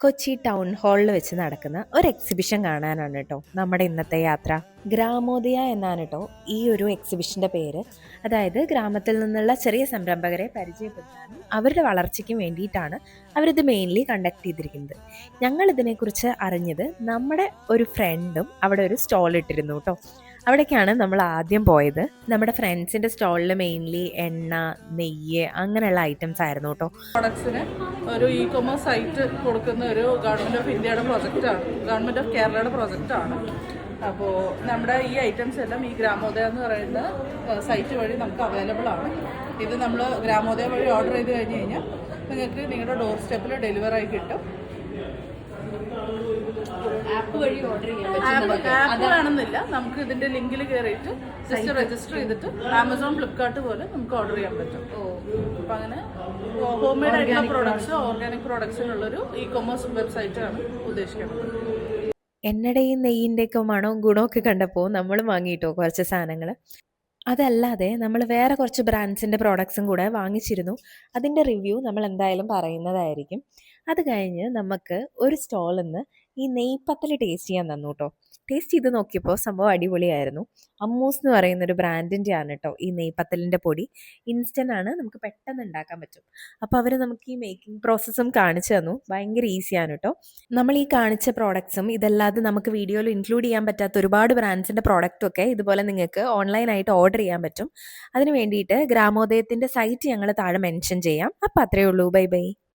Kochi town ഹാളിൽ വെച്ച് നടക്കുന്ന ഒരു എക്സിബിഷൻ കാണാനാണ് കേട്ടോ നമ്മുടെ ഇന്നത്തെ യാത്ര. ഗ്രാമോദയ എന്നാണ് കേട്ടോ ഈ ഒരു എക്സിബിഷൻ്റെ പേര്. അതായത് ഗ്രാമത്തിൽ നിന്നുള്ള ചെറിയ സംരംഭകരെ പരിചയപ്പെടുത്താനും അവരുടെ വളർച്ചയ്ക്കും വേണ്ടിയിട്ടാണ് അവരിത് മെയിൻലി കണ്ടക്ട് ചെയ്തിരിക്കുന്നത്. ഞങ്ങൾ ഇതിനെക്കുറിച്ച് അറിഞ്ഞത് നമ്മുടെ ഒരു ഫ്രണ്ടും അവിടെ ഒരു സ്റ്റോൾ ഇട്ടിരുന്നു കേട്ടോ. അവിടേക്കാണ് നമ്മൾ ആദ്യം പോയത്. നമ്മുടെ ഫ്രണ്ട്സിൻ്റെ സ്റ്റോളിൽ മെയിൻലി എണ്ണ, നെയ്യ് അങ്ങനെയുള്ള ഐറ്റംസ് ആയിരുന്നു കേട്ടോ. പ്രൊഡക്ട്സിന് ഒരു ഇ കൊമേഴ്സ് സൈറ്റ് കൊടുക്കുന്ന ഒരു ഗവൺമെൻറ് ഓഫ് ഇന്ത്യയുടെ പ്രൊജക്റ്റാണ്, ഗവൺമെൻറ് ഓഫ് കേരളയുടെ പ്രൊജക്റ്റാണ്. അപ്പോൾ നമ്മുടെ ഈ ഐറ്റംസ് എല്ലാം ഈ ഗ്രാമോദയ എന്ന് പറയുന്ന സൈറ്റ് വഴി നമുക്ക് അവൈലബിൾ ആണ്. ഇത് നമ്മൾ ഗ്രാമോദയ വഴി ഓർഡർ ചെയ്ത് കഴിഞ്ഞ് കഴിഞ്ഞാൽ നിങ്ങൾക്ക് നിങ്ങളുടെ ഡോർ സ്റ്റെപ്പിൽ ഡെലിവറായി കിട്ടും. ആപ്പ് വഴി ഓർഡർ ആപ്പ് വേണമെന്നില്ല, നമുക്ക് ഇതിന്റെ ലിങ്കിൽ കയറിയിട്ട് ജസ്റ്റ് രജിസ്റ്റർ ചെയ്തിട്ട് ആമസോൺ, ഫ്ലിപ്കാർട്ട് പോലെ നമുക്ക് ഓർഡർ ചെയ്യാൻ പറ്റും. അപ്പം അങ്ങനെ ഹോം മെയ്ഡ് ആയിട്ടുള്ള പ്രോഡക്ട്സ്, ഓർഗാനിക് പ്രോഡക്ട്സിനുള്ളൊരു ഇ കൊമേഴ്സ് വെബ്സൈറ്റ് ആണ് ഉദ്ദേശിക്കുന്നത്. എണ്ണയുടെയും നെയ്യിൻ്റെയൊക്കെ മണവും ഗുണമൊക്കെ കണ്ടപ്പോൾ നമ്മൾ വാങ്ങിയിട്ടോ കുറച്ച് സാധനങ്ങൾ. അതല്ലാതെ നമ്മൾ വേറെ കുറച്ച് ബ്രാൻഡ്സിൻ്റെ പ്രോഡക്ട്സും കൂടെ വാങ്ങിച്ചിരുന്നു. അതിൻ്റെ റിവ്യൂ നമ്മൾ എന്തായാലും പറയുന്നതായിരിക്കും. അത് കഴിഞ്ഞ് നമുക്ക് ഒരു സ്റ്റോളിൽ നിന്ന് ഈ നെയ്പത്തൽ ടേസ്റ്റ് ചെയ്യാൻ തന്നു കേട്ടോ. ടേസ്റ്റ് ചെയ്ത് നോക്കിയപ്പോൾ സംഭവം അടിപൊളിയായിരുന്നു. അമ്മൂസ് എന്ന് പറയുന്നൊരു ബ്രാൻഡിൻ്റെ ആണ് കേട്ടോ ഈ നെയ്പത്തലിൻ്റെ പൊടി. ഇൻസ്റ്റൻ്റ് ആണ്, നമുക്ക് പെട്ടെന്ന് ഉണ്ടാക്കാൻ പറ്റും. അപ്പോൾ അവർ നമുക്ക് ഈ മേക്കിംഗ് പ്രോസസ്സും കാണിച്ചു തന്നു. ഭയങ്കര ഈസിയാണ് കേട്ടോ. നമ്മൾ ഈ കാണിച്ച പ്രോഡക്ട്സും ഇതല്ലാതെ നമുക്ക് വീഡിയോയിൽ ഇൻക്ലൂഡ് ചെയ്യാൻ പറ്റാത്ത ഒരുപാട് ബ്രാൻഡ്സിൻ്റെ പ്രോഡക്റ്റും ഒക്കെ ഇതുപോലെ നിങ്ങൾക്ക് ഓൺലൈനായിട്ട് ഓർഡർ ചെയ്യാൻ പറ്റും. അതിന് വേണ്ടിയിട്ട് ഗ്രാമോദയത്തിൻ്റെ സൈറ്റ് ഞങ്ങൾ താഴെ മെൻഷൻ ചെയ്യാം. അപ്പോൾ അത്രയേ ഉള്ളൂ. Bye bye.